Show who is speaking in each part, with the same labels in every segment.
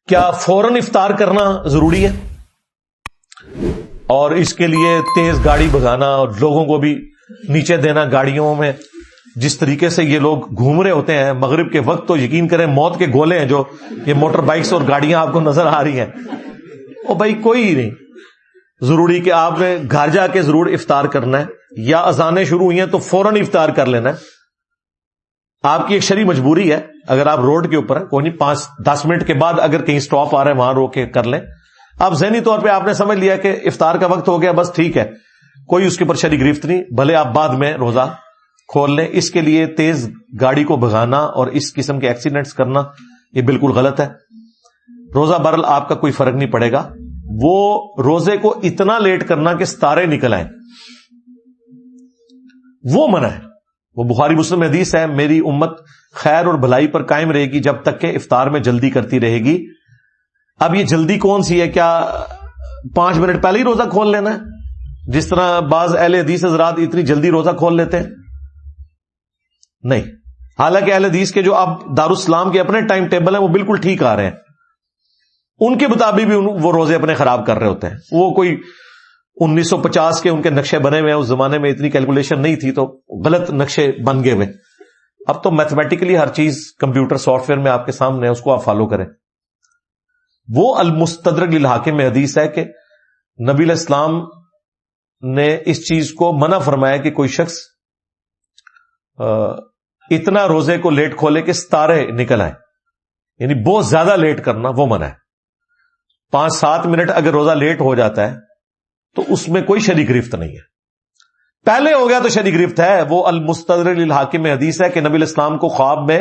Speaker 1: کیا فوراً افطار کرنا ضروری ہے؟ اور اس کے لیے تیز گاڑی بھگانا اور لوگوں کو بھی نیچے دینا گاڑیوں میں، جس طریقے سے یہ لوگ گھوم رہے ہوتے ہیں مغرب کے وقت، تو یقین کریں موت کے گولے ہیں جو یہ موٹر بائکس اور گاڑیاں آپ کو نظر آ رہی ہیں، او بھائی کوئی نہیں ضروری کہ آپ نے گھر جا کے ضرور افطار کرنا ہے، یا اذانیں شروع ہوئی ہیں تو فوراً افطار کر لینا ہے۔ آپ کی ایک شرعی مجبوری ہے، اگر آپ روڈ کے اوپر ہیں، کوئی نہیں 5-10 منٹ کے بعد اگر کہیں سٹاپ آ رہا ہے وہاں روک کے کر لیں۔ آپ ذہنی طور پہ آپ نے سمجھ لیا کہ افطار کا وقت ہو گیا، بس ٹھیک ہے، کوئی اس کے اوپر شرعی گرفت نہیں، بھلے آپ بعد میں روزہ کھول لیں۔ اس کے لیے تیز گاڑی کو بھگانا اور اس قسم کے ایکسیڈنٹس کرنا یہ بالکل غلط ہے۔ روزہ بہرحال آپ کا کوئی فرق نہیں پڑے گا، وہ روزے کو اتنا لیٹ کرنا کہ ستارے نکل آئیں وہ منع ہے۔ وہ بخاری مسلم میں حدیث ہے، میری امت خیر اور بھلائی پر قائم رہے گی جب تک کہ افطار میں جلدی کرتی رہے گی۔ اب یہ جلدی کون سی ہے؟ کیا 5 منٹ پہلے ہی روزہ کھول لینا ہے جس طرح بعض اہل حدیث حضرات اتنی جلدی روزہ کھول لیتے ہیں؟ نہیں، حالانکہ اہل حدیث کے جو اب دارالاسلام کے اپنے ٹائم ٹیبل ہیں وہ بالکل ٹھیک آ رہے ہیں، ان کے مطابق بھی وہ روزے اپنے خراب کر رہے ہوتے ہیں۔ وہ کوئی 1950 کے ان کے نقشے بنے ہوئے ہیں، اس زمانے میں اتنی کیلکولیشن نہیں تھی تو غلط نقشے بن گئے ہوئے۔ اب تو میتھمیٹیکلی ہر چیز کمپیوٹر سافٹ ویئر میں آپ کے سامنے ہے، اس کو آپ فالو کریں۔ وہ المستدرک للحاکم میں حدیث ہے کہ نبی علیہ السلام نے اس چیز کو منع فرمایا کہ کوئی شخص اتنا روزے کو لیٹ کھولے کہ ستارے نکل آئے، یعنی بہت زیادہ لیٹ کرنا وہ منع ہے۔ 5-7 منٹ اگر روزہ لیٹ ہو جاتا ہے تو اس میں کوئی شرعی گرفت نہیں ہے، پہلے ہو گیا تو شرعی گرفت ہے۔ وہ المستدرک للحاکم میں حدیث ہے کہ نبی علیہ السلام کو خواب میں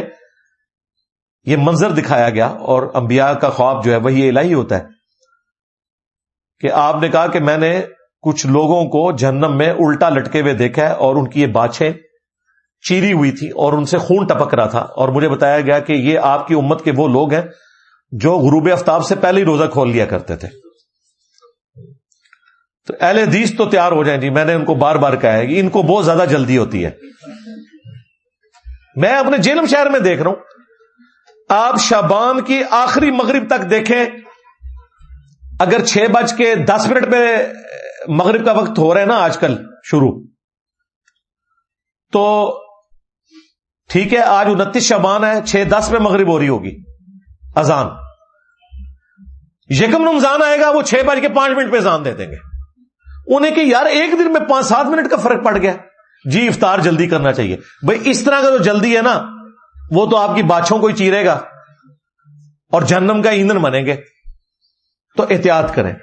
Speaker 1: یہ منظر دکھایا گیا، اور انبیاء کا خواب جو ہے وہی الہی ہوتا ہے، کہ آپ نے کہا کہ میں نے کچھ لوگوں کو جہنم میں الٹا لٹکے ہوئے دیکھا ہے اور ان کی یہ باچھیں چیری ہوئی تھی اور ان سے خون ٹپک رہا تھا، اور مجھے بتایا گیا کہ یہ آپ کی امت کے وہ لوگ ہیں جو غروب آفتاب سے پہلے ہی روزہ کھول لیا کرتے تھے۔ تو اہل حدیث تو تیار ہو جائیں جی، میں نے ان کو بار بار کہا ہے کہ ان کو بہت زیادہ جلدی ہوتی ہے۔ میں اپنے جیلم شہر میں دیکھ رہا ہوں، آپ شعبان کی آخری مغرب تک دیکھیں، اگر 6:10 پہ مغرب کا وقت ہو رہا ہے نا آج کل شروع، تو ٹھیک ہے آج 29 شعبان ہے، 6:10 پہ مغرب ہو رہی ہوگی اذان، یکم رمضان آئے گا وہ 6:05 پہ اذان دے دیں گے انہیں کہ یار ایک دن میں 5-7 منٹ کا فرق پڑ گیا، جی افطار جلدی کرنا چاہیے۔ بھئی اس طرح کا جو جلدی ہے نا وہ تو آپ کی باچھوں کو ہی چیرے گا اور جہنم کا ایندھن بنیں گے، تو احتیاط کریں۔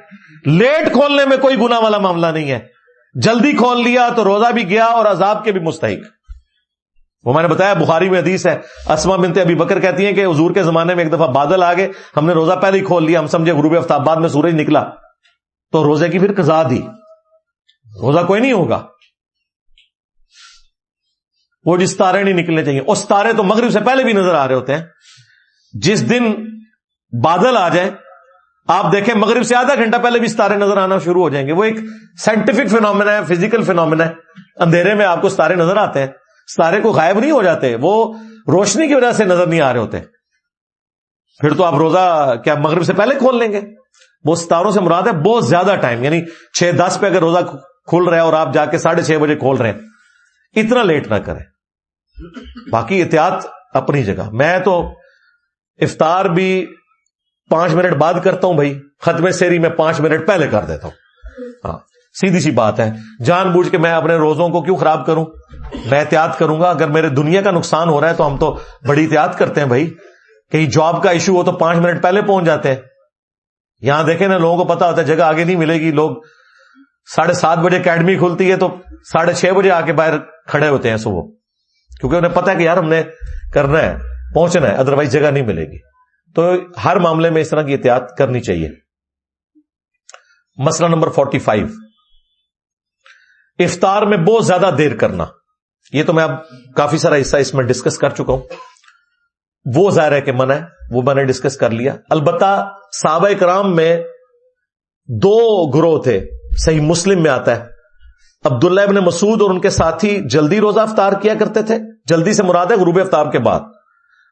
Speaker 1: لیٹ کھولنے میں کوئی گناہ والا معاملہ نہیں ہے، جلدی کھول لیا تو روزہ بھی گیا اور عذاب کے بھی مستحق۔ وہ میں نے بتایا بخاری میں حدیث ہے، اسما بنت ابی بکر کہتی ہیں کہ حضور کے زمانے میں ایک دفعہ بادل آ گئے، ہم نے روزہ پہلے ہی کھول لیا، ہم سمجھے غروب آفتاب، بعد میں سورج نکلا تو روزے کی پھر قضا دی، روزہ کوئی نہیں ہوگا۔ وہ جس ستارے نہیں نکلنے چاہیے، اور ستارے تو مغرب سے پہلے بھی نظر آ رہے ہوتے ہیں۔ جس دن بادل آ جائیں آپ دیکھیں مغرب سے آدھا گھنٹہ پہلے بھی ستارے نظر آنا شروع ہو جائیں گے۔ وہ ایک سائنٹیفک فینومینا ہے، فزیکل فینومینا ہے، اندھیرے میں آپ کو ستارے نظر آتے ہیں، ستارے کو غائب نہیں ہو جاتے، وہ روشنی کی وجہ سے نظر نہیں آ رہے ہوتے۔ پھر تو آپ روزہ کیا مغرب سے پہلے کھول لیں گے؟ وہ ستاروں سے مراد ہے بہت زیادہ ٹائم، یعنی 6:10 پہ اگر روزہ کھل رہا ہے اور آپ جا کے 6:30 بجے کھول رہے ہیں، اتنا لیٹ نہ کریں۔ باقی احتیاط اپنی جگہ، میں تو افطار بھی 5 منٹ بعد کرتا ہوں بھائی، ختم سحری میں 5 منٹ پہلے کر دیتا ہوں۔ ہاں سیدھی سی بات ہے، جان بوجھ کے میں اپنے روزوں کو کیوں خراب کروں؟ میں احتیاط کروں گا۔ اگر میرے دنیا کا نقصان ہو رہا ہے تو ہم تو بڑی احتیاط کرتے ہیں بھائی، کہیں جاب کا ایشو ہو تو 5 منٹ پہلے پہنچ جاتے ہیں۔ یہاں دیکھیں نا، لوگوں کو پتا ہوتا ہے جگہ آگے نہیں ملے گی، لوگ 7:30 بجے اکیڈمی کھلتی ہے تو 6:30 بجے آ کے باہر کھڑے ہوتے ہیں صبح، کیونکہ انہیں پتا ہے کہ یار ہم نے کرنا ہے، پہنچنا ہے، ادروائز جگہ نہیں ملے گی۔ تو ہر معاملے میں اس طرح کی احتیاط کرنی چاہیے۔ مسئلہ نمبر 45، افطار میں بہت زیادہ دیر کرنا۔ یہ تو میں اب کافی سارا حصہ اس میں ڈسکس کر چکا ہوں، وہ ظاہر ہے کہ منع ہے، وہ میں نے ڈسکس کر لیا۔ البتہ صحابہ کرام میں 2 گروہ تھے، صحیح مسلم میں آتا ہے، عبداللہ ابن مسعود اور ان کے ساتھی جلدی روزہ افطار کیا کرتے تھے، جلدی سے مراد ہے غروب آفتاب کے بعد،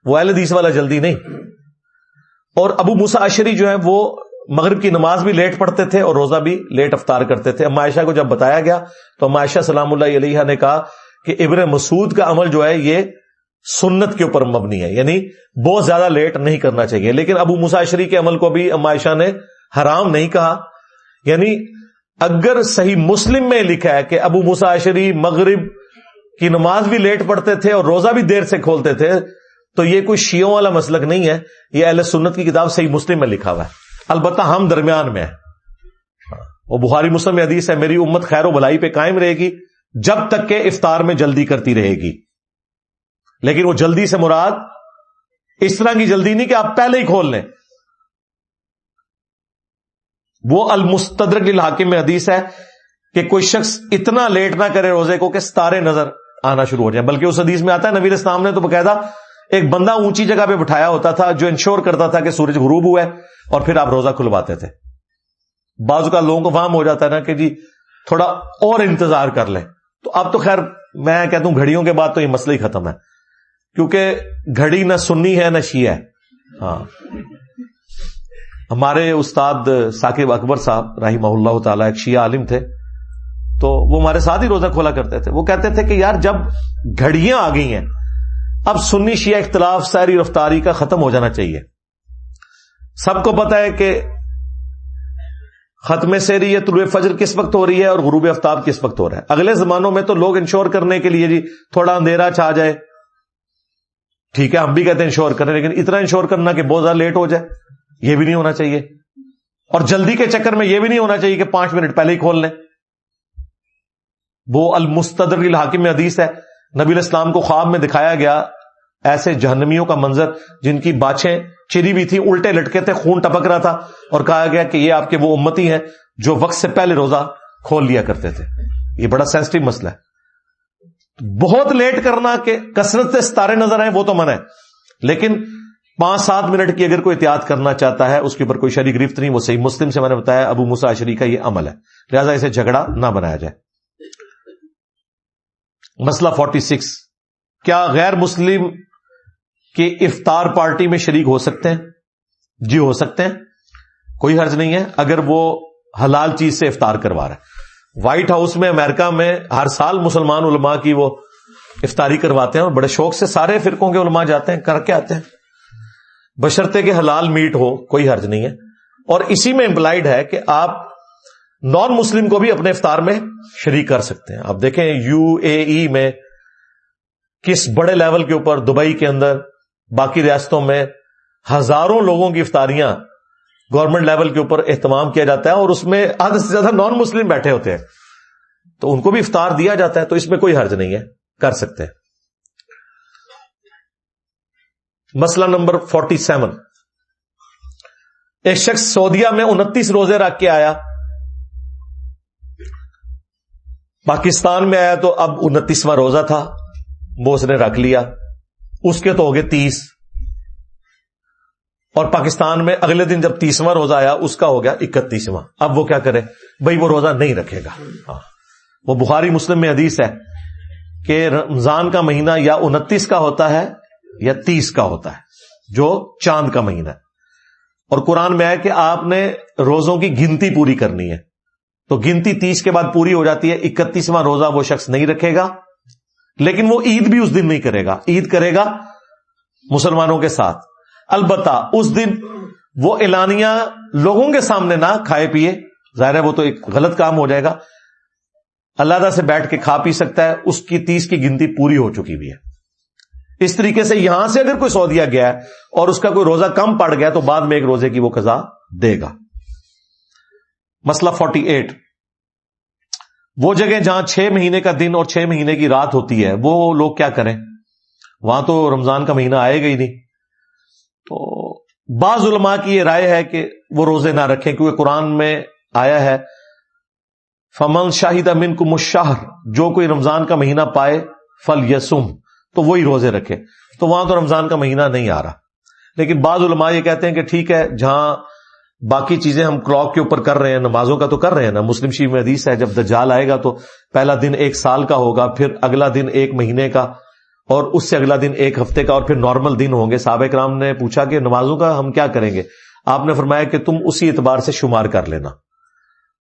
Speaker 1: وہ اہل حدیث والا جلدی نہیں۔ اور ابو موسیٰ اشعری جو ہے وہ مغرب کی نماز بھی لیٹ پڑھتے تھے اور روزہ بھی لیٹ افطار کرتے تھے. اما عائشہ کو جب بتایا گیا تو اما عائشہ سلام اللہ علیہا نے کہا کہ ابن مسعود کا عمل جو ہے یہ سنت کے اوپر مبنی ہے, یعنی بہت زیادہ لیٹ نہیں کرنا چاہیے. لیکن ابو موسیٰ اشعری کے عمل کو بھی اما عائشہ نے حرام نہیں کہا. یعنی اگر صحیح مسلم میں لکھا ہے کہ ابو موسیٰ اشعری مغرب کی نماز بھی لیٹ پڑھتے تھے اور روزہ بھی دیر سے کھولتے تھے, تو یہ کوئی شیعوں والا مسلک نہیں ہے, یہ اہل سنت کی کتاب صحیح مسلم میں لکھا ہوا ہے. البتہ ہم درمیان میں ہیں. وہ بخاری مسلم میں حدیث ہے, میری امت خیر و بھلائی پہ قائم رہے گی جب تک کہ افطار میں جلدی کرتی رہے گی. لیکن وہ جلدی سے مراد اس طرح کی جلدی نہیں کہ آپ پہلے ہی کھول لیں. وہ المستدرک للحاکم میں حدیث ہے کہ کوئی شخص اتنا لیٹ نہ کرے روزے کو کہ ستارے نظر آنا شروع ہو جائیں. بلکہ اس حدیث میں آتا ہے نبی اسلام نے تو باقاعدہ ایک بندہ اونچی جگہ پہ بٹھایا ہوتا تھا جو انشور کرتا تھا کہ سورج غروب ہوا ہے, اور پھر آپ روزہ کھلواتے تھے. بعض کا لوگوں کو فہم ہو جاتا ہے نا کہ جی تھوڑا اور انتظار کر لیں. تو اب تو خیر میں کہتا ہوں گھڑیوں کے بعد تو یہ مسئلہ ہی ختم ہے, کیونکہ گھڑی نہ سنی ہے نہ شیعہ ہے. ہاں, ہمارے استاد ثاقب اکبر صاحب رحمہ اللہ تعالی ایک شیعہ عالم تھے, تو وہ ہمارے ساتھ ہی روزہ کھولا کرتے تھے. وہ کہتے تھے کہ یار جب گھڑیاں آ گئی ہیں اب سنی شیعہ اختلاف سیری رفتاری کا ختم ہو جانا چاہیے. سب کو پتا ہے کہ ختم سیری یا طلوع فجر کس وقت ہو رہی ہے اور غروب آفتاب کس وقت ہو رہا ہے. اگلے زمانوں میں تو لوگ انشور کرنے کے لیے جی تھوڑا اندھیرا چھا جائے, ٹھیک ہے ہم بھی کہتے ہیں انشور کریں, لیکن اتنا انشور کرنا کہ بہت زیادہ لیٹ ہو جائے یہ بھی نہیں ہونا چاہیے. اور جلدی کے چکر میں یہ بھی نہیں ہونا چاہیے کہ 5 منٹ پہلے ہی کھول لیں. وہ المستدرک للحاکم میں حدیث ہے, نبی علیہ السلام کو خواب میں دکھایا گیا ایسے جہنمیوں کا منظر جن کی باچھیں چری بھی تھی, الٹے لٹکے تھے, خون ٹپک رہا تھا, اور کہا گیا کہ یہ آپ کے وہ امتی ہیں جو وقت سے پہلے روزہ کھول لیا کرتے تھے. یہ بڑا سینسٹیو مسئلہ ہے. بہت لیٹ کرنا کہ کثرت سے ستارے نظر آئیں وہ تو منع ہے, لیکن 5-7 منٹ کی اگر کوئی احتیاط کرنا چاہتا ہے اس کے اوپر کوئی شرعی گرفت نہیں. وہ صحیح مسلم سے میں نے بتایا ابو موسیٰ اشعری کا یہ عمل ہے, لہذا اسے جھگڑا نہ بنایا جائے. مسئلہ 46, کیا غیر مسلم کی افطار پارٹی میں شریک ہو سکتے ہیں؟ جی ہو سکتے ہیں, کوئی حرج نہیں ہے اگر وہ حلال چیز سے افطار کروا رہا ہے. وائٹ ہاؤس میں امریکہ میں ہر سال مسلمان علماء کی وہ افطاری کرواتے ہیں, اور بڑے شوق سے سارے فرقوں کے علماء جاتے ہیں, کر کے آتے ہیں, بشرطے کہ حلال میٹ ہو, کوئی حرج نہیں ہے. اور اسی میں امپلائڈ ہے کہ آپ نان مسلم کو بھی اپنے افطار میں شریک کر سکتے ہیں. آپ دیکھیں UAE میں کس بڑے لیول کے اوپر, دبئی کے اندر, باقی ریاستوں میں ہزاروں لوگوں کی افطاریاں گورنمنٹ لیول کے اوپر اہتمام کیا جاتا ہے, اور اس میں آدھے سے زیادہ نان مسلم بیٹھے ہوتے ہیں, تو ان کو بھی افطار دیا جاتا ہے. تو اس میں کوئی حرج نہیں ہے, کر سکتے ہیں. مسئلہ نمبر 47, ایک شخص سعودیہ میں 29 روزے رکھ کے آیا, پاکستان میں آیا تو اب 29واں روزہ تھا, وہ اس نے رکھ لیا, اس کے تو ہو گئے 30, اور پاکستان میں اگلے دن جب 30واں روزہ آیا اس کا ہو گیا 31واں. اب وہ کیا کرے بھائی, وہ روزہ نہیں رکھے گا. وہ بخاری مسلم میں حدیث ہے کہ رمضان کا مہینہ یا 29 کا ہوتا ہے یا 30 کا ہوتا ہے, جو چاند کا مہینہ ہے, اور قرآن میں ہے کہ آپ نے روزوں کی گنتی پوری کرنی ہے. تو گنتی 30 کے بعد پوری ہو جاتی ہے, 31واں روزہ وہ شخص نہیں رکھے گا, لیکن وہ عید بھی اس دن نہیں کرے گا, عید کرے گا مسلمانوں کے ساتھ. البتہ اس دن وہ اعلانیہ لوگوں کے سامنے نہ کھائے پیے, ظاہر ہے وہ تو ایک غلط کام ہو جائے گا. علیحدہ سے بیٹھ کے کھا پی سکتا ہے, اس کی 30 کی گنتی پوری ہو چکی بھی ہے. اس طریقے سے یہاں سے اگر کوئی سعودیہ گیا ہے اور اس کا کوئی روزہ کم پڑ گیا تو بعد میں ایک روزے کی وہ قضا دے گا. مسئلہ 48, وہ جگہ جہاں 6 مہینے کا دن اور 6 مہینے کی رات ہوتی ہے وہ لوگ کیا کریں؟ وہاں تو رمضان کا مہینہ آئے گا ہی نہیں. تو بعض علماء کی یہ رائے ہے کہ وہ روزے نہ رکھیں, کیونکہ قرآن میں آیا ہے فمن شاہد منکم الشہر, جو کوئی رمضان کا مہینہ پائے فلیصم, تو وہی روزے رکھے. تو وہاں تو رمضان کا مہینہ نہیں آ رہا. لیکن بعض علماء یہ کہتے ہیں کہ ٹھیک ہے, جہاں باقی چیزیں ہم کلاک کے اوپر کر رہے ہیں, نمازوں کا تو کر رہے ہیں نا. مسلم شریف میں حدیث ہے جب دجال آئے گا تو پہلا دن 1 سال کا ہوگا, پھر اگلا دن 1 مہینے کا, اور اس سے اگلا دن ایک ہفتے کا اور پھر نارمل دن ہوں گے. صحابہ کرام نے پوچھا کہ نمازوں کا ہم کیا کریں گے؟ آپ نے فرمایا کہ تم اسی اعتبار سے شمار کر لینا.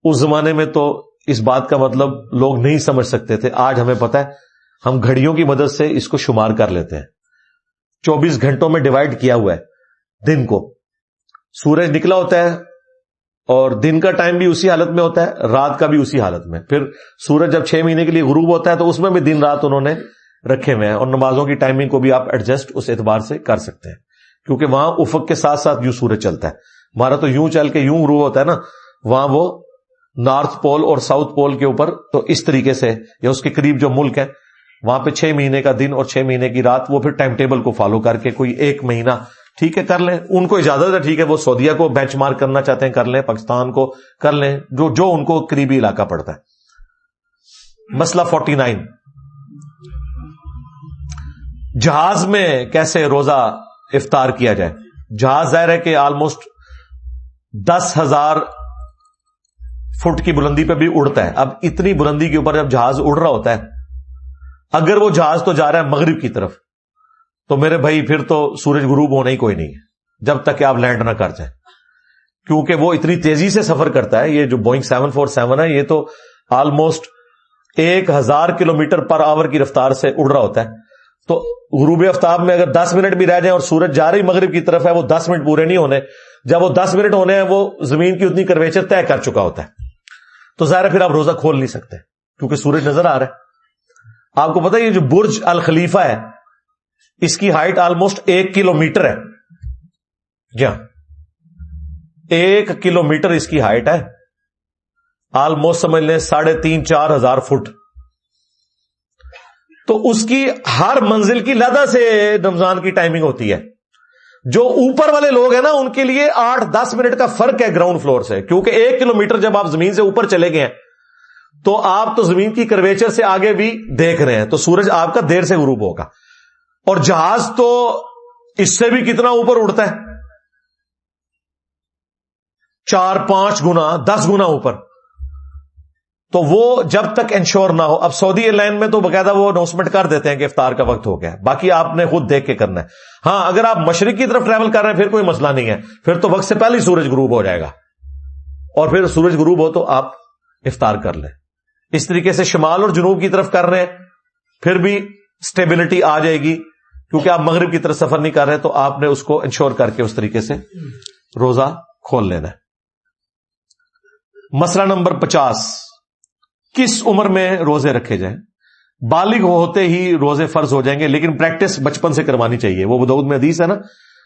Speaker 1: اس زمانے میں تو اس بات کا مطلب لوگ نہیں سمجھ سکتے تھے. آج ہمیں پتہ ہے, ہم گھڑیوں کی مدد سے اس کو شمار کر لیتے ہیں. 24 گھنٹوں میں ڈیوائڈ کیا ہوا ہے دن کو. سورج نکلا ہوتا ہے اور دن کا ٹائم بھی اسی حالت میں ہوتا ہے, رات کا بھی اسی حالت میں. پھر سورج جب 6 مہینے کے لیے غروب ہوتا ہے تو اس میں بھی دن رات انہوں نے رکھے ہوئے ہیں, اور نمازوں کی ٹائمنگ کو بھی آپ ایڈجسٹ اس اعتبار سے کر سکتے ہیں, کیونکہ وہاں افق کے ساتھ ساتھ یوں سورج چلتا ہے. ہمارا تو یوں چل کے یوں غروب ہوتا ہے نا, وہاں وہ نارتھ پول اور ساؤتھ پول کے اوپر, تو اس طریقے سے یا اس کے قریب جو ملک ہے وہاں پہ 6 مہینے کا دن اور 6 مہینے کی رات, وہ پھر ٹائم ٹیبل کو فالو کر کے کوئی 1 مہینہ ٹھیک ہے کر لیں. ان کو اجازت ہے, ٹھیک ہے, وہ سعودیہ کو بینچ مارک کرنا چاہتے ہیں کر لیں, پاکستان کو کر لیں, جو ان کو قریبی علاقہ پڑتا ہے. مسئلہ 49, جہاز میں کیسے روزہ افطار کیا جائے. جہاز ظاہر ہے کہ آلموسٹ 10,000 فٹ کی بلندی پہ بھی اڑتا ہے. اب اتنی بلندی کے اوپر جب جہاز اڑ رہا ہوتا ہے, اگر وہ جہاز تو جا رہا ہے مغرب کی طرف, تو میرے بھائی پھر تو سورج غروب ہونا ہی کوئی نہیں ہے جب تک کہ آپ لینڈ نہ کر جائیں, کیونکہ وہ اتنی تیزی سے سفر کرتا ہے. یہ جو بوئنگ 747 ہے یہ تو آلموسٹ 1000 کلومیٹر پر آور کی رفتار سے اڑ رہا ہوتا ہے. تو غروب آفتاب میں اگر 10 منٹ بھی رہ جائیں اور سورج جا رہی مغرب کی طرف ہے, وہ 10 منٹ پورے نہیں ہونے. جب وہ 10 منٹ ہونے ہیں وہ زمین کی اتنی کرویچر طے کر چکا ہوتا ہے, تو ظاہر ہے پھر آپ روزہ کھول نہیں سکتے کیونکہ سورج نظر آ رہا ہے. آپ کو پتا ہے یہ جو برج الخلیفہ ہے اس کی ہائٹ آلموسٹ 1 کلومیٹر ہے. جی ہاں, 1 کلومیٹر اس کی ہائٹ ہے, آلموسٹ سمجھ لیں 3,500-4 ہزار فٹ. تو اس کی ہر منزل کی لدہ سے رمضان کی ٹائمنگ ہوتی ہے. جو اوپر والے لوگ ہیں نا ان کے لیے 8-10 منٹ کا فرق ہے گراؤنڈ فلور سے, کیونکہ 1 کلومیٹر جب آپ زمین سے اوپر چلے گئے ہیں تو آپ تو زمین کی کرویچر سے آگے بھی دیکھ رہے ہیں, تو سورج آپ کا دیر سے غروب ہوگا. اور جہاز تو اس سے بھی کتنا اوپر اڑتا ہے, 4-5 گنا 10 گنا اوپر. تو وہ جب تک انشور نہ ہو, اب سعودی ایئر لائن میں تو باقاعدہ وہ اناؤنسمنٹ کر دیتے ہیں کہ افطار کا وقت ہو گیا, باقی آپ نے خود دیکھ کے کرنا ہے. ہاں اگر آپ مشرق کی طرف ٹریول کر رہے ہیں پھر کوئی مسئلہ نہیں ہے, پھر تو وقت سے پہلے ہی سورج غروب ہو جائے گا, اور پھر سورج غروب ہو تو آپ افطار کر لیں. اس طریقے سے شمال اور جنوب کی طرف کر رہے ہیں پھر بھی سٹیبلٹی آ جائے گی, کیونکہ آپ مغرب کی طرف سفر نہیں کر رہے, تو آپ نے اس کو انشور کر کے اس طریقے سے روزہ کھول لینا ہے. مسئلہ نمبر 50, کس عمر میں روزے رکھے جائیں؟ بالغ ہوتے ہی روزے فرض ہو جائیں گے, لیکن پریکٹس بچپن سے کروانی چاہیے. وہ ابو داؤد میں حدیث ہے نا,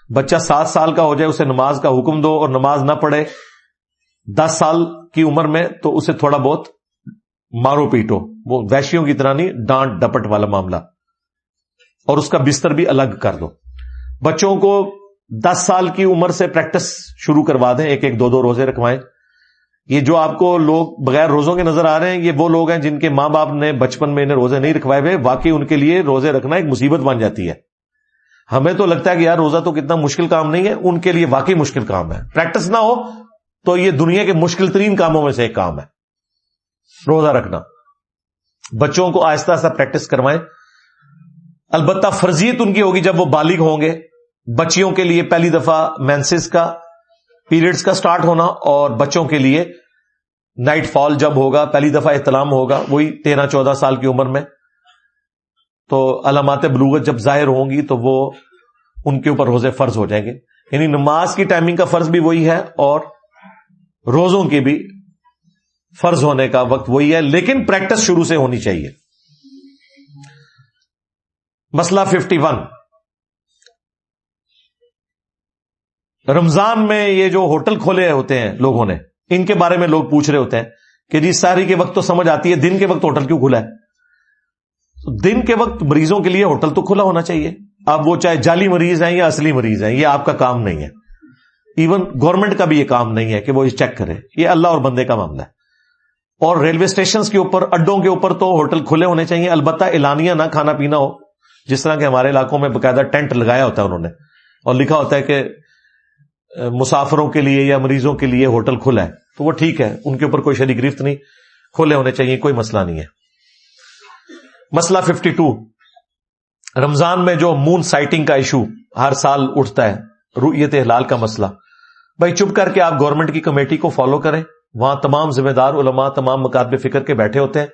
Speaker 1: بچہ 7 سال کا ہو جائے اسے نماز کا حکم دو, اور نماز نہ پڑھے 10 سال کی عمر میں تو اسے تھوڑا بہت مارو پیٹو, وہ وحشیوں کی طرح نہیں, ڈانٹ ڈپٹ والا معاملہ, اور اس کا بستر بھی الگ کر دو. بچوں کو 10 سال کی عمر سے پریکٹس شروع کروا دیں, 1-1, 2-2 روزے رکھوائیں. یہ جو آپ کو لوگ بغیر روزوں کے نظر آ رہے ہیں, یہ وہ لوگ ہیں جن کے ماں باپ نے بچپن میں انہیں روزے نہیں رکھوائے ہوئے. واقعی ان کے لیے روزے رکھنا ایک مصیبت بن جاتی ہے. ہمیں تو لگتا ہے کہ یار روزہ تو کتنا مشکل کام نہیں ہے, ان کے لیے واقعی مشکل کام ہے. پریکٹس نہ ہو تو یہ دنیا کے مشکل ترین کاموں میں سے ایک کام ہے روزہ رکھنا. بچوں کو آہستہ آہستہ پریکٹس کروائیں. البتہ فرضیت ان کی ہوگی جب وہ بالغ ہوں گے. بچیوں کے لیے پہلی دفعہ مینسز کا پیریڈز کا سٹارٹ ہونا, اور بچوں کے لیے نائٹ فال جب ہوگا, پہلی دفعہ احتلام ہوگا, وہی 13-14 سال کی عمر میں. تو علامات بلوغت جب ظاہر ہوں گی تو وہ ان کے اوپر روزے فرض ہو جائیں گے. یعنی نماز کی ٹائمنگ کا فرض بھی وہی ہے اور روزوں کے بھی فرض ہونے کا وقت وہی ہے, لیکن پریکٹس شروع سے ہونی چاہیے. مسئلہ 51, رمضان میں یہ جو ہوٹل کھولے ہوتے ہیں لوگوں نے, ان کے بارے میں لوگ پوچھ رہے ہوتے ہیں کہ جی سحری کے وقت تو سمجھ آتی ہے, دن کے وقت ہوٹل کیوں کھلا ہے؟ دن کے وقت مریضوں کے لیے ہوٹل تو کھلا ہونا چاہیے. اب وہ چاہے جعلی مریض ہیں یا اصلی مریض ہیں, یہ آپ کا کام نہیں ہے. ایون گورنمنٹ کا بھی یہ کام نہیں ہے کہ وہ چیک کرے, یہ اللہ اور بندے کا معاملہ ہے. اور ریلوے اسٹیشنز کے اوپر, اڈوں کے اوپر تو ہوٹل کھلے ہونے چاہیے, البتہ اعلانیہ نہ کھانا پینا ہو. جس طرح کہ ہمارے علاقوں میں باقاعدہ ٹینٹ لگایا ہوتا ہے انہوں نے, اور لکھا ہوتا ہے کہ مسافروں کے لیے یا مریضوں کے لیے ہوٹل کھلا ہے, تو وہ ٹھیک ہے, ان کے اوپر کوئی شرعی گرفت نہیں, کھلے ہونے چاہیے, کوئی مسئلہ نہیں ہے. مسئلہ 52, رمضان میں جو مون سائٹنگ کا ایشو ہر سال اٹھتا ہے، رؤیت ہلال کا مسئلہ، بھائی چپ کر کے آپ گورنمنٹ کی کمیٹی کو فالو کریں، وہاں تمام ذمہ دار علماء، تمام مکاتب فکر کے بیٹھے ہوتے ہیں.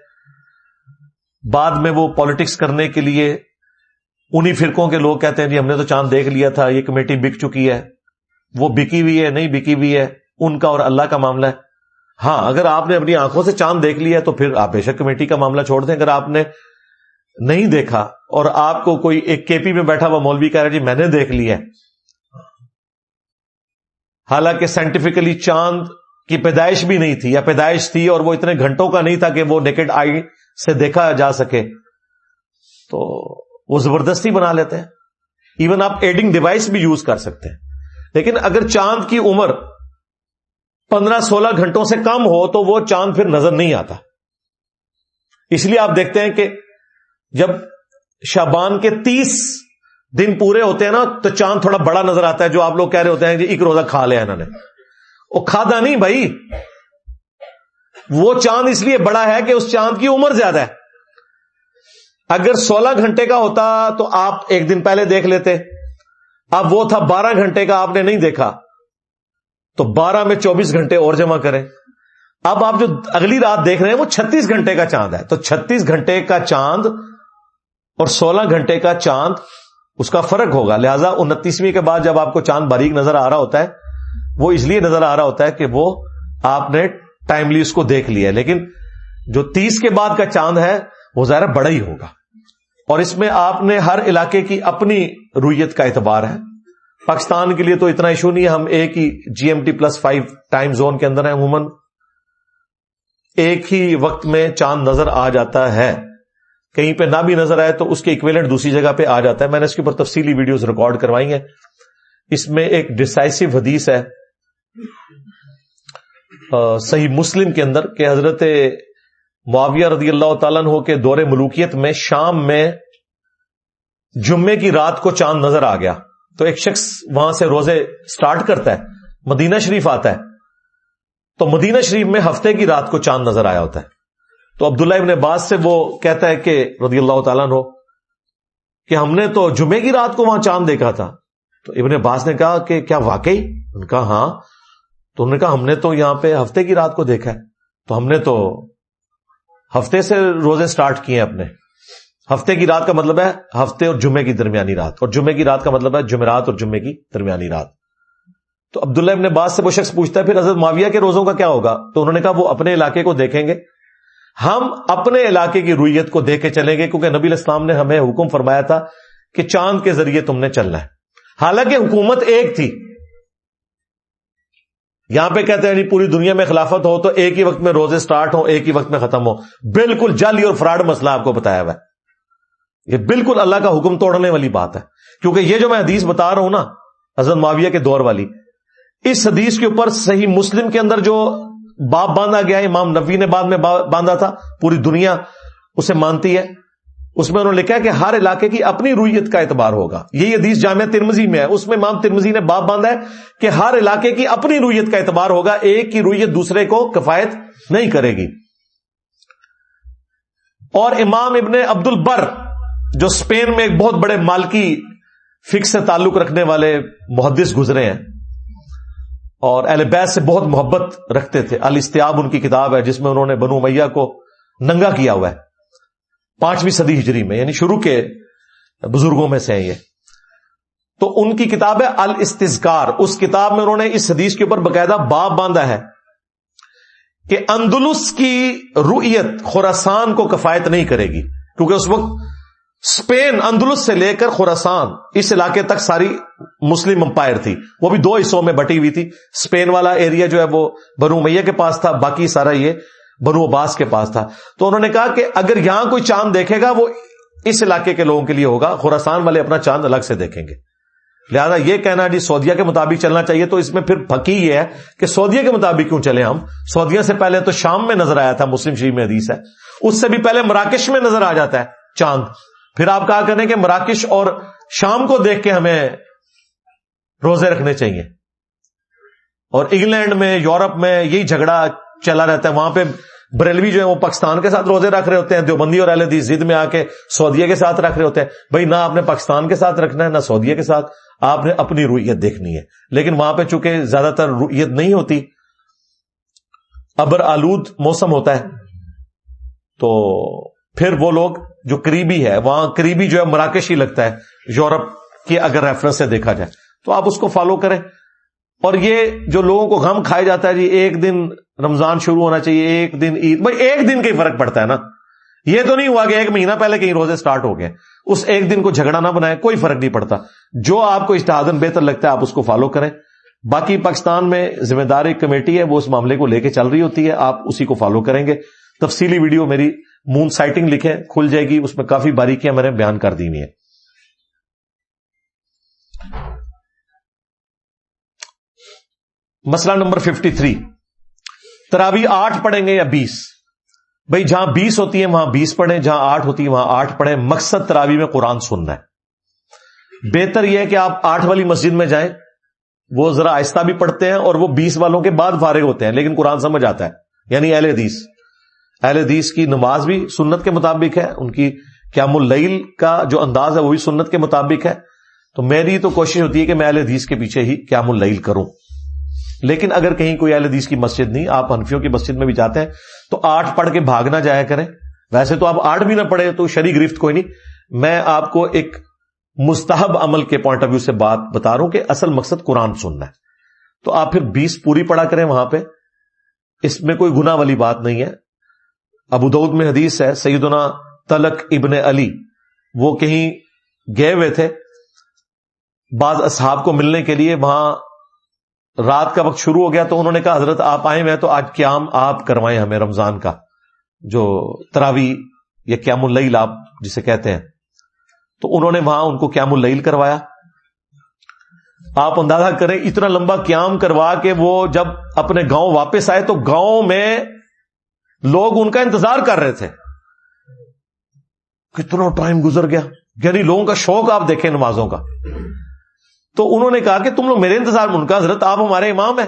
Speaker 1: بعد میں وہ پالیٹکس کرنے کے لیے انہی فرقوں کے لوگ کہتے ہیں جی ہم نے تو چاند دیکھ لیا تھا، یہ کمیٹی بک چکی ہے. وہ بکی ہوئی ہے نہیں بکی ہوئی ہے ان کا اور اللہ کا معاملہ ہے. ہاں اگر آپ نے اپنی آنکھوں سے چاند دیکھ لیا تو پھر آپ بے شک کمیٹی کا معاملہ چھوڑ دیں. اگر آپ نے نہیں دیکھا اور آپ کو کوئی ایک کے پی میں بیٹھا ہوا مولوی کہہ رہا ہے جی میں نے دیکھ لیا، حالانکہ سائنٹیفکلی چاند کی پیدائش بھی نہیں تھی، یا پیدائش تھی اور وہ اتنے گھنٹوں کا نہیں تھا کہ وہ نیکڈ آئی سے دیکھا جا سکے، تو وہ زبردستی بنا لیتے ہیں. ایون آپ ایڈنگ ڈیوائس بھی یوز کر سکتے ہیں. لیکن اگر چاند کی عمر 15-16 گھنٹوں سے کم ہو تو وہ چاند پھر نظر نہیں آتا. اس لیے آپ دیکھتے ہیں کہ جب شعبان کے 30 دن پورے ہوتے ہیں نا تو چاند تھوڑا بڑا نظر آتا ہے. جو آپ لوگ کہہ رہے ہوتے ہیں کہ ایک روزہ کھا لیا انہوں نے، وہ کھادا نہیں بھائی، وہ چاند اس لیے بڑا ہے کہ اس چاند کی عمر زیادہ ہے. اگر 16 گھنٹے کا ہوتا تو آپ ایک دن پہلے دیکھ لیتے. اب وہ تھا 12 گھنٹے کا، آپ نے نہیں دیکھا تو 12 میں 24 گھنٹے اور جمع کریں. اب آپ جو اگلی رات دیکھ رہے ہیں وہ 36 گھنٹے کا چاند ہے. تو 36 گھنٹے کا چاند اور 16 گھنٹے کا چاند اس کا فرق ہوگا. لہذا 29ویں کے بعد جب آپ کو چاند باریک نظر آ رہا ہوتا ہے وہ اس لیے نظر آ رہا ہوتا ہے کہ وہ آپ نے ٹائملی اس کو دیکھ لیا ہے. لیکن جو 30 کے بعد کا چاند ہے وہ ظاہر بڑا ہی ہوگا. اور اس میں آپ نے ہر علاقے کی اپنی رؤیت کا اعتبار ہے. پاکستان کے لیے تو اتنا ایشو نہیں ہے، ہم ایک ہی GMT+5 ٹائم زون کے اندر ہیں، عموماً ایک ہی وقت میں چاند نظر آ جاتا ہے. کہیں پہ نہ بھی نظر آئے تو اس کے ایکویلنٹ دوسری جگہ پہ آ جاتا ہے. میں نے اس کے اوپر تفصیلی ویڈیوز ریکارڈ کروائی ہیں. اس میں ایک ڈسائسو حدیث ہے صحیح مسلم کے اندر کہ حضرت معاویہ رضی اللہ تعالیٰ عنہ کے دور ملوکیت میں شام میں جمعے کی رات کو چاند نظر آ گیا. تو ایک شخص وہاں سے روزے سٹارٹ کرتا ہے، مدینہ شریف آتا ہے، تو مدینہ شریف میں ہفتے کی رات کو چاند نظر آیا ہوتا ہے. تو عبداللہ ابن عباس سے وہ کہتا ہے کہ رضی اللہ تعالیٰ عنہ کہ ہم نے تو جمعے کی رات کو وہاں چاند دیکھا تھا. تو ابن عباس نے کہا کہ کیا واقعی؟ ان کا ہاں. تو انہوں نے کہا ہم نے تو یہاں پہ ہفتے کی رات کو دیکھا ہے. تو ہم نے تو ہفتے سے روزے سٹارٹ کیے ہیں اپنے. ہفتے کی رات کا مطلب ہے ہفتے اور جمعے کی درمیانی رات، اور جمعے کی رات کا مطلب ہے جمعرات اور جمعے کی درمیانی رات. تو عبداللہ ابن عباس سے وہ شخص پوچھتا ہے پھر حضرت معاویہ کے روزوں کا کیا ہوگا؟ تو انہوں نے کہا وہ اپنے علاقے کو دیکھیں گے، ہم اپنے علاقے کی رویت کو دیکھ کے چلیں گے، کیونکہ نبی علیہ السلام نے ہمیں حکم فرمایا تھا کہ چاند کے ذریعے تم نے چلنا ہے. حالانکہ حکومت ایک تھی. یہاں پہ کہتے ہیں نہیں پوری دنیا میں خلافت ہو تو ایک ہی وقت میں روزے سٹارٹ ہو، ایک ہی وقت میں ختم ہو. بالکل جعلی اور فراڈ مسئلہ آپ کو بتایا ہوا ہے. یہ بالکل اللہ کا حکم توڑنے والی بات ہے. کیونکہ یہ جو میں حدیث بتا رہا ہوں نا حضرت معاویہ کے دور والی، اس حدیث کے اوپر صحیح مسلم کے اندر جو باب باندھا گیا ہے، امام نووی نے بعد میں باندھا تھا، پوری دنیا اسے مانتی ہے. اس میں انہوں نے لکھا ہے کہ ہر علاقے کی اپنی رویت کا اعتبار ہوگا. یہی حدیث جامعہ ترمذی میں ہے، اس میں امام ترمذی نے باب باندھا ہے کہ ہر علاقے کی اپنی رویت کا اعتبار ہوگا، ایک کی رویت دوسرے کو کفایت نہیں کرے گی. اور امام ابن عبد البر جو اسپین میں ایک بہت بڑے مالکی فقہ سے تعلق رکھنے والے محدث گزرے ہیں اور اہل بیت سے بہت محبت رکھتے تھے، الاستیاب ان کی کتاب ہے جس میں انہوں نے بنو امیہ کو ننگا کیا ہوا ہے 5ویں صدی ہجری میں، یعنی شروع کے بزرگوں میں سے ہیں یہ. تو ان کی کتاب ہے الاستذکار. اس کتاب میں انہوں نے اس حدیث کے اوپر باقاعدہ باب باندھا ہے کہ اندلس کی رؤیت خراسان کو کفایت نہیں کرے گی، کیونکہ اس وقت اسپین اندلس سے لے کر خراسان اس علاقے تک ساری مسلم امپائر تھی. وہ بھی 2 حصوں میں بٹی ہوئی تھی. اسپین والا ایریا جو ہے وہ بنو امیہ کے پاس تھا، باقی سارا یہ بنو عباس کے پاس تھا. تو انہوں نے کہا کہ اگر یہاں کوئی چاند دیکھے گا وہ اس علاقے کے لوگوں کے لیے ہوگا، خراسان والے اپنا چاند الگ سے دیکھیں گے. لہذا یہ کہنا جی سعودیہ کے مطابق چلنا چاہیے، تو اس میں پھر پھکی یہ ہے کہ سعودیہ کے مطابق کیوں چلیں ہم؟ سعودیہ سے پہلے تو شام میں نظر آیا تھا، مسلم شریف میں حدیث ہے. اس سے بھی پہلے مراکش میں نظر آ جاتا ہے چاند. پھر آپ کہا کریں کہ مراکش اور شام کو دیکھ کے ہمیں روزے رکھنے چاہیے. اور انگلینڈ میں، یورپ میں یہی جھگڑا چلا رہتا ہے. وہاں پہ بریلوی جو ہے وہ پاکستان کے ساتھ روزے رکھ رہے ہوتے ہیں، دیوبندی اور اہل حدیث ضد میں آ کے سعودیہ کے ساتھ رکھ رہے ہوتے ہیں. بھائی نہ آپ نے پاکستان کے ساتھ رکھنا ہے نہ سعودیہ کے ساتھ، آپ نے اپنی رؤیت دیکھنی ہے. لیکن وہاں پہ چونکہ زیادہ تر رؤیت نہیں ہوتی، ابر آلود موسم ہوتا ہے، تو پھر وہ لوگ جو قریبی ہے، وہاں قریبی جو ہے مراکش ہی لگتا ہے یورپ کی اگر ریفرنس سے دیکھا جائے، تو آپ اس کو فالو کریں. اور یہ جو لوگوں کو غم کھایا جاتا ہے جی ایک دن رمضان شروع ہونا چاہیے، ایک دن عید، بھائی ایک دن کا ہی فرق پڑتا ہے نا. یہ تو نہیں ہوا کہ ایک مہینہ پہلے کہیں روزے سٹارٹ ہو گئے، اس ایک دن کو جھگڑا نہ بنائے، کوئی فرق نہیں پڑتا. جو آپ کو اجتہاداً بہتر لگتا ہے آپ اس کو فالو کریں. باقی پاکستان میں ذمہ دار ایک کمیٹی ہے، وہ اس معاملے کو لے کے چل رہی ہوتی ہے، آپ اسی کو فالو کریں گے. تفصیلی ویڈیو میری مون سائٹنگ لکھیں، کھل جائے گی، اس میں کافی باریکیاں میں نے بیان کر دی ہوئی ہیں. مسئلہ نمبر 53، تراویح 8 پڑھیں گے یا 20؟ بھائی جہاں 20 ہوتی ہے وہاں 20 پڑھیں، جہاں 8 ہوتی ہے وہاں 8 پڑھیں. مقصد تراویح میں قرآن سننا ہے. بہتر یہ ہے کہ آپ 8 والی مسجد میں جائیں، وہ ذرا آہستہ بھی پڑھتے ہیں اور وہ 20 والوں کے بعد فارغ ہوتے ہیں، لیکن قرآن سمجھ آتا ہے. یعنی اہل حدیث کی نماز بھی سنت کے مطابق ہے، ان کی قیام اللیل کا جو انداز ہے وہ بھی سنت کے مطابق ہے. تو میری تو کوشش ہوتی ہے کہ میں اہل حدیث کے پیچھے ہی قیام اللیل کروں. لیکن اگر کہیں کوئی اہل حدیث کی مسجد نہیں، آپ حنفیوں کی مسجد میں بھی جاتے ہیں، تو 8 پڑھ کے بھاگنا جایا کریں. ویسے تو آپ 8 بھی نہ پڑھے تو شرعی گرفت کوئی نہیں. میں آپ کو ایک مستحب عمل کے پوائنٹ آف ویو سے بات بتا رہا ہوں کہ اصل مقصد قرآن سننا ہے. تو آپ پھر 20 پوری پڑھا کریں وہاں پہ، اس میں کوئی گناہ والی بات نہیں ہے. ابو داؤد میں حدیث ہے، سیدنا طلق ابن علی وہ کہیں گئے ہوئے تھے بعض اصحاب کو ملنے کے لیے، وہاں رات کا وقت شروع ہو گیا تو انہوں نے کہا حضرت آپ آئے ہوئے ہیں تو آج قیام آپ کروائیں ہمیں، رمضان کا جو تراویح یا قیام اللیل آپ جسے کہتے ہیں. تو انہوں نے وہاں ان کو قیام اللیل کروایا. آپ اندازہ کریں اتنا لمبا قیام کروا کے وہ جب اپنے گاؤں واپس آئے تو گاؤں میں لوگ ان کا انتظار کر رہے تھے. کتنا ٹائم گزر گیا، یعنی لوگوں کا شوق آپ دیکھیں نمازوں کا. تو انہوں نے کہا کہ تم لوگ میرے انتظار میں، ان کا حضرت آپ ہمارے امام ہیں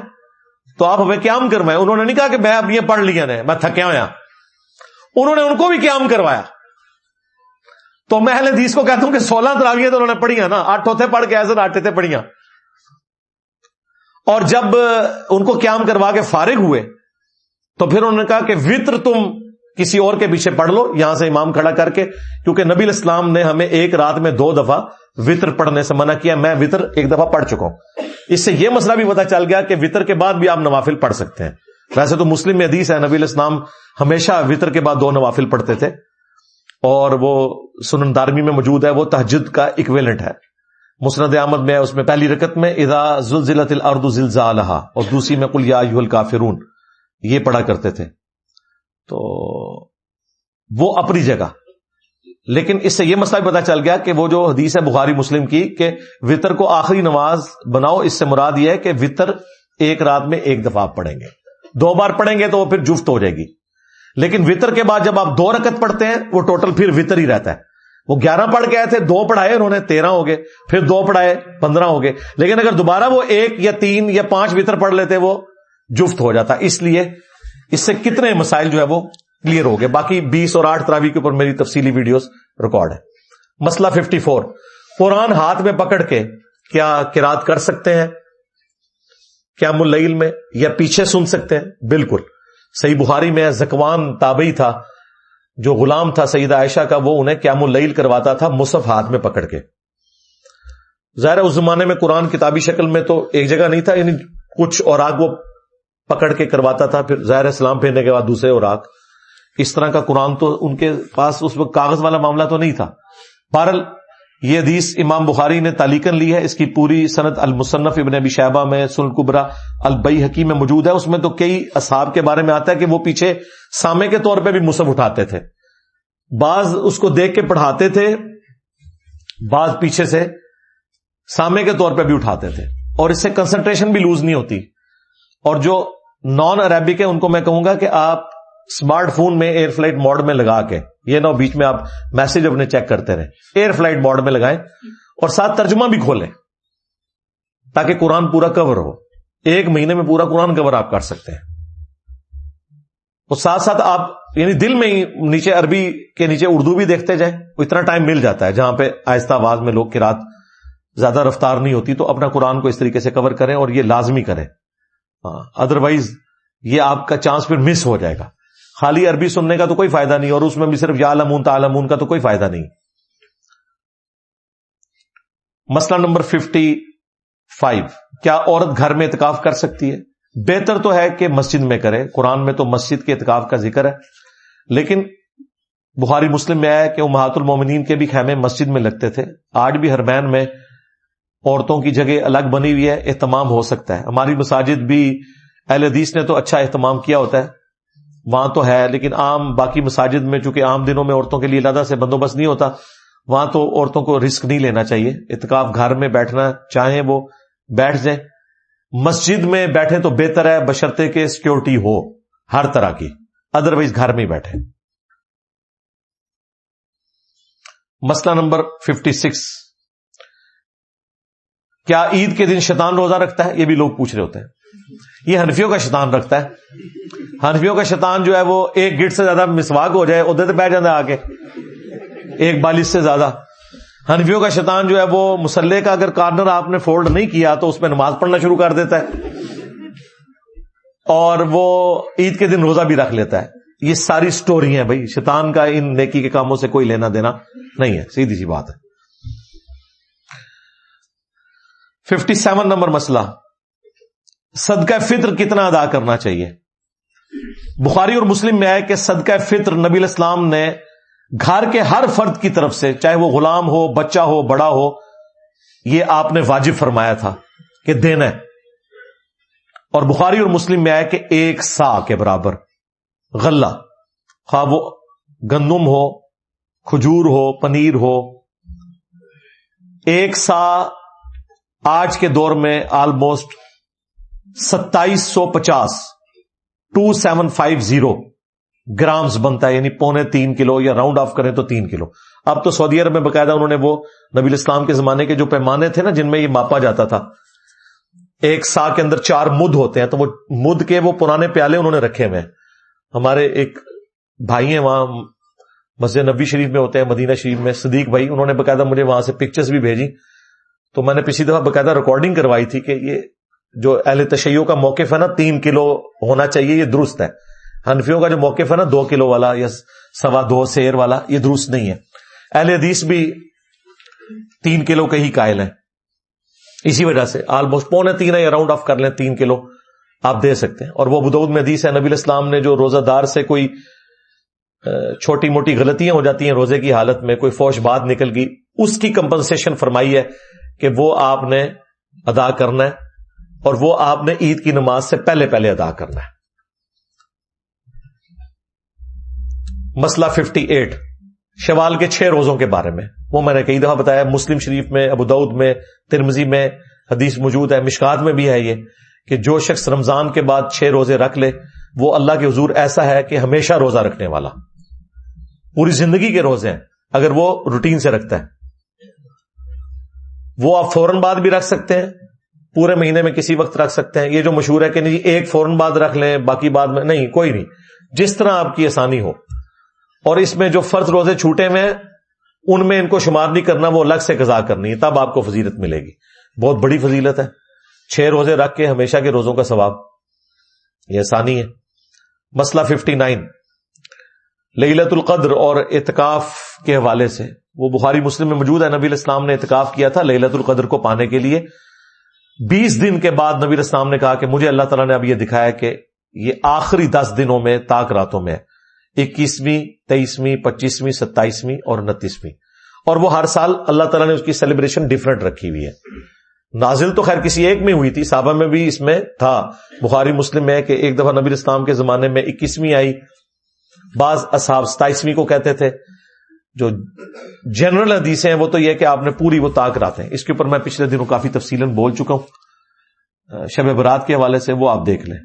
Speaker 1: تو آپ ہمیں قیام کروائیں. انہوں نے نہیں کہا کہ میں اب یہ پڑھ لیا میں تھکیا ہوا، انہوں نے ان کو بھی قیام کروایا. تو میں اہل حدیث کو کہتا ہوں کہ 16 تراویحیں تو انہوں نے پڑھی نا، 8 ہوتے پڑھ کے ایسے 8 تھے پڑھیاں. اور جب ان کو قیام کروا کے فارغ ہوئے تو پھر انہوں نے کہا کہ وتر تم کسی اور کے پیچھے پڑھ لو یہاں سے امام کھڑا کر کے، کیونکہ نبی علیہ السلام نے ہمیں ایک رات میں 2 دفعہ وتر پڑھنے سے منع کیا. میں وتر 1 دفعہ پڑھ چکا ہوں. اس سے یہ مسئلہ بھی پتا چل گیا کہ وتر کے بعد بھی آپ نوافل پڑھ سکتے ہیں. ویسے تو مسلم میں حدیث ہے نبی علیہ السلام ہمیشہ وتر کے بعد 2 نوافل پڑھتے تھے، اور وہ سنن دارمی میں موجود ہے، وہ تہجد کا ایکویلنٹ ہے. مسند احمد میں اس میں پہلی رکعت میں اذا زلزلت الارض زلزالها اور دوسری میں قل یا ایھا الکافرون یہ پڑھا کرتے تھے. تو وہ اپنی جگہ، لیکن اس سے یہ مسئلہ بھی پتا چل گیا کہ وہ جو حدیث ہے بخاری مسلم کی کہ وتر کو آخری نماز بناؤ، اس سے مراد یہ ہے کہ وتر ایک رات میں 1 دفعہ آپ پڑھیں گے. 2 بار پڑھیں گے تو وہ پھر جفت ہو جائے گی. لیکن وتر کے بعد جب آپ 2 رکعت پڑھتے ہیں وہ ٹوٹل پھر وتر ہی رہتا ہے. وہ 11 پڑھ کے آئے تھے، 2 پڑھائے انہوں نے 13 ہو گئے، پھر 2 پڑھائے 15 ہو گئے. لیکن اگر دوبارہ وہ 1 یا 3 یا 5 وتر پڑھ لیتے وہ جفت ہو جاتا. اس لیے اس سے کتنے مسائل جو ہے وہ کلیئر ہو گئے. باقی 20 اور 8 تراویح کے اوپر میری تفصیلی ویڈیوز ریکارڈ ہے. مسئلہ 54، قرآن ہاتھ میں پکڑ کے کیا قرات کر سکتے ہیں قیام اللیل میں یا پیچھے سن سکتے ہیں؟ بالکل. صحیح بخاری میں زکوان تابعی تھا جو غلام تھا سیدہ عائشہ کا، وہ انہیں قیام اللیل کرواتا تھا مصحف ہاتھ میں پکڑ کے. ظاہر اس زمانے میں قرآن کتابی شکل میں تو ایک جگہ نہیں تھا، یعنی کچھ اوراق وہ پکڑ کے کرواتا تھا، پھر ظاہر اسلام پھیرنے کے بعد دوسرے اوراق. اس طرح کا قرآن تو ان کے پاس اس وقت کاغذ والا معاملہ تو نہیں تھا. بہرحال یہ حدیث امام بخاری نے تعلیقاً لی ہے، اس کی پوری سند المصنف ابن ابی شیبہ میں، سنن کبریٰ البیہقی میں موجود ہے. اس میں تو کئی اصحاب کے بارے میں آتا ہے کہ وہ پیچھے سامع کے طور پہ بھی مصحف اٹھاتے تھے. بعض اس کو دیکھ کے پڑھاتے تھے، بعض پیچھے سے سامع کے طور پہ بھی اٹھاتے تھے، اور اس سے کنسنٹریشن بھی لوز نہیں ہوتی. اور جو نان عربک ہے ان کو میں کہوں گا کہ آپ اسمارٹ فون میں ایئر فلائٹ موڈ میں لگا کے، یہ نہ بیچ میں آپ میسج اپنے چیک کرتے رہیں، ایئر فلائٹ موڈ میں لگائیں اور ساتھ ترجمہ بھی کھولیں تاکہ قرآن پورا کور ہو. 1 مہینے میں پورا قرآن کور آپ کر سکتے ہیں. اور ساتھ ساتھ آپ یعنی دل میں ہی نیچے عربی کے نیچے اردو بھی دیکھتے جائیں. اتنا ٹائم مل جاتا ہے جہاں پہ آہستہ آواز میں لوگ قرات زیادہ رفتار نہیں ہوتی, تو اپنا قرآن کو اس طریقے سے کور کریں اور یہ لازمی کریں. ادروائز یہ آپ کا چانس پھر مس ہو جائے گا. خالی عربی سننے کا تو کوئی فائدہ نہیں, اور اس میں بھی صرف یعلمون تعلمون کا تو کوئی فائدہ نہیں. مسئلہ نمبر 55, کیا عورت گھر میں اعتکاف کر سکتی ہے؟ بہتر تو ہے کہ مسجد میں کرے. قرآن میں تو مسجد کے اعتکاف کا ذکر ہے, لیکن بخاری مسلم میں آیا کہ امہات المومنین کے بھی خیمے مسجد میں لگتے تھے. آج بھی حرمین میں عورتوں کی جگہ الگ بنی ہوئی ہے, اہتمام ہو سکتا ہے. ہماری مساجد بھی اہل حدیث نے تو اچھا اہتمام کیا ہوتا ہے, وہاں تو ہے, لیکن عام باقی مساجد میں چونکہ عام دنوں میں عورتوں کے لیے علیحدہ سے بندوبست نہیں ہوتا, وہاں تو عورتوں کو رسک نہیں لینا چاہیے. اعتکاف گھر میں بیٹھنا چاہیں وہ بیٹھ جائیں. مسجد میں بیٹھیں تو بہتر ہے, بشرطے کہ سیکورٹی ہو ہر طرح کی, ادروائز گھر میں ہی بیٹھیں. مسئلہ نمبر 56, کیا عید کے دن شیطان روزہ رکھتا ہے؟ یہ بھی لوگ پوچھ رہے ہوتے ہیں. یہ حنفیوں کا شیطان رکھتا ہے. حنفیوں کا شیطان جو ہے وہ ایک گٹ سے زیادہ مسواک ہو جائے ادھر بیٹھ جاتا ہے آ کے, ایک بالش سے زیادہ. حنفیوں کا شیطان جو ہے وہ مسلح کا اگر کارنر آپ نے فولڈ نہیں کیا تو اس میں نماز پڑھنا شروع کر دیتا ہے, اور وہ عید کے دن روزہ بھی رکھ لیتا ہے. یہ ساری سٹوری ہیں بھائی, شیطان کا ان نیکی کے کاموں سے کوئی لینا دینا نہیں ہے, سیدھی سی بات ہے. 57 نمبر مسئلہ, صدقہ فطر کتنا ادا کرنا چاہیے؟ بخاری اور مسلم میں آئے کہ صدقہ فطر نبی علیہ السلام نے گھر کے ہر فرد کی طرف سے, چاہے وہ غلام ہو, بچہ ہو, بڑا ہو, یہ آپ نے واجب فرمایا تھا کہ دینا ہے. اور بخاری اور مسلم میں آئے کہ 1 سا کے برابر غلہ, خواہ وہ گندم ہو, کھجور ہو, پنیر ہو, 1 سا آج کے دور میں آلموسٹ 2750 گرامز بنتا ہے, یعنی 2.25 کلو, یا راؤنڈ آف کریں تو 3 کلو. اب تو سعودی عرب میں باقاعدہ انہوں نے وہ نبی الاسلام کے زمانے کے جو پیمانے تھے نا جن میں یہ ماپا جاتا تھا, 1 سا کے اندر 4 مد ہوتے ہیں, تو وہ مد کے وہ پرانے پیالے انہوں نے رکھے ہوئے ہیں. ہمارے ایک بھائی ہیں وہاں مسجد نبی شریف میں ہوتے ہیں, مدینہ شریف میں, صدیق بھائی, انہوں نے باقاعدہ مجھے وہاں سے پکچرز بھی بھیجی. تو میں نے پچھلی دفعہ باقاعدہ ریکارڈنگ کروائی تھی کہ یہ جو اہل تشیع کا موقف ہے نا 3 کلو ہونا چاہیے, یہ درست ہے. حنفیوں کا جو موقف ہے نا 2 کلو والا یا 2.25 سیر والا, یہ درست نہیں ہے. اہل حدیث بھی 3 کلو کے ہی قائل ہیں. اسی وجہ سے آلموسٹ 2.25 ہے, یا راؤنڈ آف کر لیں 3 کلو آپ دے سکتے ہیں. اور وہ ابو داؤد میں حدیث ہے, نبی علیہ السلام نے جو روزہ دار سے کوئی چھوٹی موٹی غلطیاں ہو جاتی ہیں روزے کی حالت میں, کوئی فوش بات نکل گئی, اس کی کمپنسیشن فرمائی ہے کہ وہ آپ نے ادا کرنا ہے, اور وہ آپ نے عید کی نماز سے پہلے ادا کرنا ہے. مسئلہ 58, شوال کے 6 روزوں کے بارے میں. وہ میں نے کئی دفعہ بتایا, مسلم شریف میں, ابو داؤد میں, ترمذی میں حدیث موجود ہے, مشکات میں بھی ہے یہ, کہ جو شخص رمضان کے بعد 6 روزے رکھ لے وہ اللہ کے حضور ایسا ہے کہ ہمیشہ روزہ رکھنے والا, پوری زندگی کے روزے ہیں اگر وہ روٹین سے رکھتا ہے. وہ آپ فوراً بعد بھی رکھ سکتے ہیں, پورے مہینے میں کسی وقت رکھ سکتے ہیں. یہ جو مشہور ہے کہ نہیں ایک فوراً بعد رکھ لیں باقی بعد میں, نہیں, کوئی نہیں, جس طرح آپ کی آسانی ہو. اور اس میں جو فرض روزے چھوٹے میں ہیں ان میں ان کو شمار نہیں کرنا, وہ الگ سے قضا کرنی ہے, تب آپ کو فضیلت ملے گی. بہت بڑی فضیلت ہے 6 روزے رکھ کے ہمیشہ کے روزوں کا ثواب, یہ آسانی ہے. مسئلہ 59, لیلۃ القدر اور اعتکاف کے حوالے سے. وہ بخاری مسلم میں موجود ہے, نبی علیہ السلام نے اعتکاف کیا تھا لیلۃ القدر کو پانے کے لیے. 20 دن کے بعد نبی علیہ السلام نے کہا کہ مجھے اللہ تعالیٰ نے اب یہ دکھایا کہ یہ آخری 10 دنوں میں تاک راتوں میں 21ویں 23ویں 25ویں 27ویں اور 29ویں. اور وہ ہر سال اللہ تعالیٰ نے اس کی سیلیبریشن ڈیفرنٹ رکھی ہوئی ہے. نازل تو خیر کسی ایک میں ہوئی تھی, صحابہ میں بھی اس میں تھا. بخاری مسلم میں کہ ایک دفعہ نبی اسلام کے زمانے میں 21ویں آئی, بعض اصحاب 27ویں کو کہتے تھے. جو جنرل حدیثیں ہیں وہ تو یہ کہ آپ نے پوری وہ تاک راتیں, اس کے اوپر میں پچھلے دنوں کافی تفصیلاً بول چکا ہوں, شب برات کے حوالے سے وہ آپ دیکھ لیں.